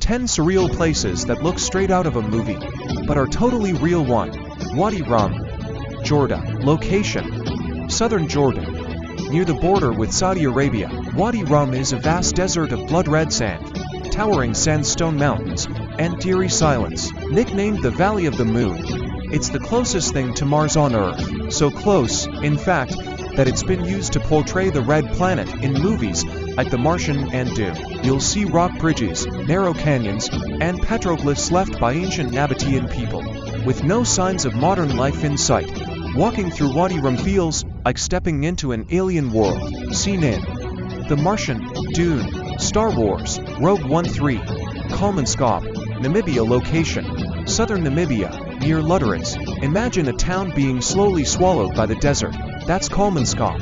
10 surreal places that look straight out of a movie, but are totally real. 1. Wadi Rum, Jordan. Location: southern Jordan, near the border with Saudi Arabia. Wadi Rum is a vast desert of blood-red sand, towering sandstone mountains, and eerie silence. Nicknamed the Valley of the Moon, it's the closest thing to Mars on Earth. So close, in fact, that it's been used to portray the Red Planet in movies like The Martian and Dune. You'll see rock bridges, narrow canyons, and petroglyphs left by ancient Nabatean people. With no signs of modern life in sight, walking through Wadi Rum feels like stepping into an alien world. Seen in The Martian, Dune, Star Wars, Rogue One. 3. Kolmanskop, Namibia. Location: southern Namibia, near Lutteritz. Imagine a town being slowly swallowed by the desert. That's Kolmanskop.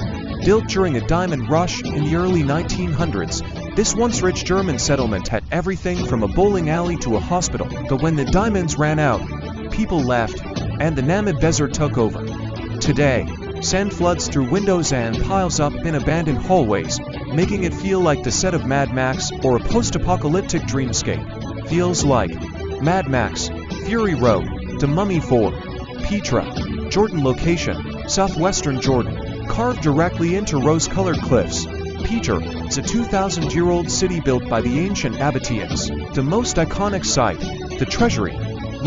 Built during a diamond rush in the early 1900s, this once rich German settlement had everything from a bowling alley to a hospital. But when the diamonds ran out, people left, and the Namib Desert took over. Today, sand floods through windows and piles up in abandoned hallways, making it feel like the set of Mad Max or a post-apocalyptic dreamscape. Feels like Mad Max, Fury Road, The Mummy 4. Petra, Jordan. Location: southwestern Jordan, carved directly into rose-colored cliffs. Petra is a 2,000-year-old city built by the ancient Nabateans. The most iconic site, the treasury,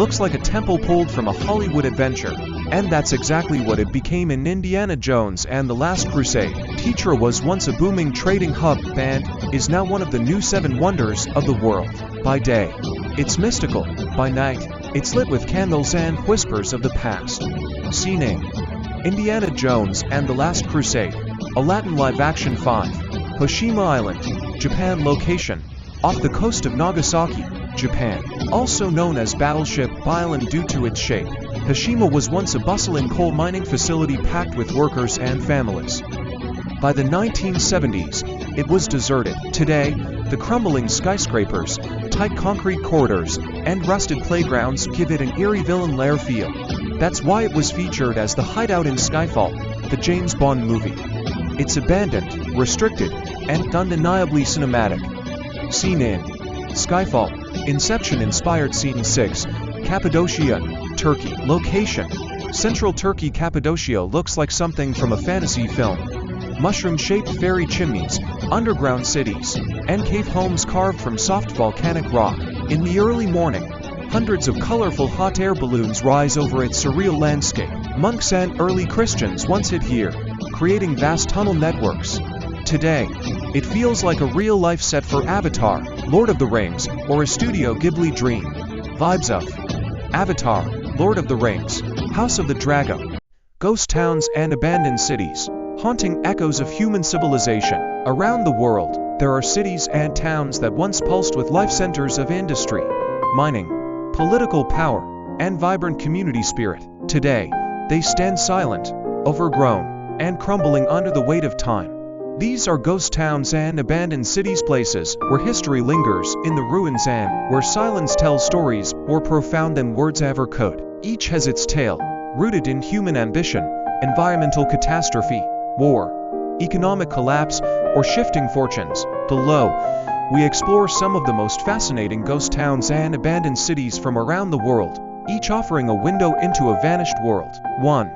looks like a temple pulled from a Hollywood adventure. And that's exactly what it became in Indiana Jones and the Last Crusade. Petra was once a booming trading hub and is now one of the new 7 wonders of the world. By day, it's mystical. By night, it's lit with candles and whispers of the past. Seen in Indiana Jones and the Last Crusade, a Latin live-action. 5. Hoshima Island, Japan. Location: off the coast of Nagasaki, Japan. Also known as Battleship Island due to its shape, Hoshima was once a bustling coal mining facility packed with workers and families. By the 1970s, it was deserted. Today, the crumbling skyscrapers, tight concrete corridors, and rusted playgrounds give it an eerie villain lair feel. That's why it was featured as the hideout in Skyfall, the James Bond movie. It's abandoned, restricted, and undeniably cinematic. Seen in Skyfall, Inception-inspired. Scene 6. Cappadocia, Turkey. Location: central Turkey. Cappadocia looks like something from a fantasy film. Mushroom-shaped fairy chimneys, underground cities, and cave homes carved from soft volcanic rock. In the early morning, hundreds of colorful hot air balloons rise over its surreal landscape. Monks and early Christians once hid here, creating vast tunnel networks. Today, it feels like a real-life set for Avatar, Lord of the Rings, or a Studio Ghibli dream. Vibes of Avatar, Lord of the Rings, House of the Dragon. Ghost towns and abandoned cities, haunting echoes of human civilization. Around the world, there are cities and towns that once pulsed with life, centers of industry, mining, political power, and vibrant community spirit. Today, they stand silent, overgrown, and crumbling under the weight of time. These are ghost towns and abandoned cities, places where history lingers in the ruins and where silence tells stories more profound than words ever could. Each has its tale, rooted in human ambition, environmental catastrophe, war, economic collapse, or shifting fortunes. Below, we explore some of the most fascinating ghost towns and abandoned cities from around the world, each offering a window into a vanished world. 1.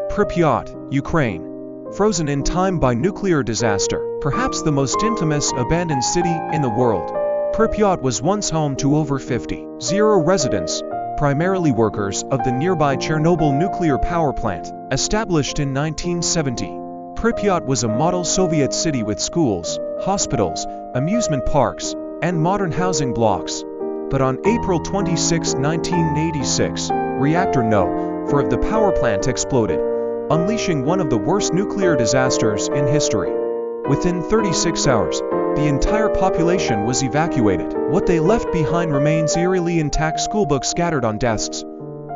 Pripyat, Ukraine. Frozen in time by nuclear disaster, perhaps the most infamous abandoned city in the world. Pripyat was once home to over 50,000 residents, primarily workers of the nearby Chernobyl nuclear power plant. Established in 1970, Pripyat was a model Soviet city with schools, hospitals, amusement parks, and modern housing blocks. But on April 26, 1986, Reactor No. 4 of the power plant exploded, unleashing one of the worst nuclear disasters in history. Within 36 hours, the entire population was evacuated. What they left behind remains eerily intact: schoolbooks scattered on desks,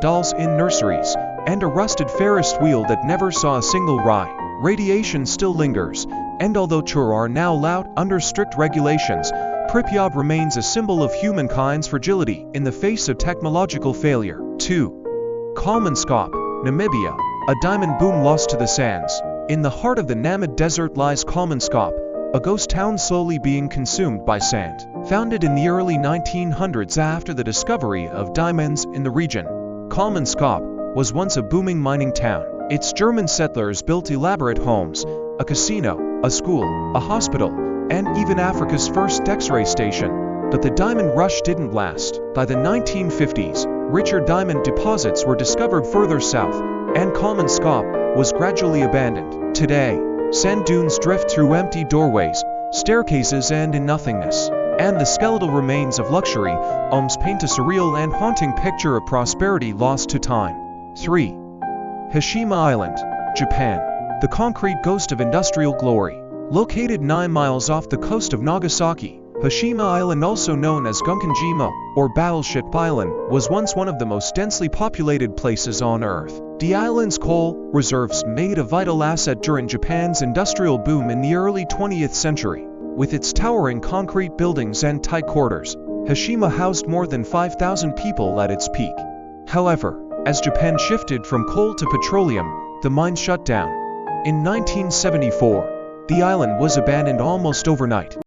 dolls in nurseries, and a rusted Ferris wheel that never saw a single ride. Radiation still lingers, and although children are now allowed under strict regulations, Pripyat remains a symbol of humankind's fragility in the face of technological failure. 2. Kolmanskop, Namibia. A diamond boom lost to the sands. In the heart of the Namib Desert lies Kolmanskop, a ghost town slowly being consumed by sand. Founded in the early 1900s after the discovery of diamonds in the region, Kolmanskop was once a booming mining town. Its German settlers built elaborate homes, a casino, a school, a hospital, and even Africa's first X-ray station. But the diamond rush didn't last. By the 1950s, richer diamond deposits were discovered further south, and Kolmanskop was gradually abandoned. Today, sand dunes drift through empty doorways, staircases, and in nothingness. And the skeletal remains of luxury homes paint a surreal and haunting picture of prosperity lost to time. 3. Hashima Island, Japan. The concrete ghost of industrial glory. Located 9 miles off the coast of Nagasaki, Hashima Island, also known as Gunkanjima or Battleship Island, was once one of the most densely populated places on Earth. The island's coal reserves made a vital asset during Japan's industrial boom in the early 20th century. With its towering concrete buildings and tight quarters, Hashima housed more than 5,000 people at its peak. However, as Japan shifted from coal to petroleum, the mine shut down. In 1974, the island was abandoned almost overnight.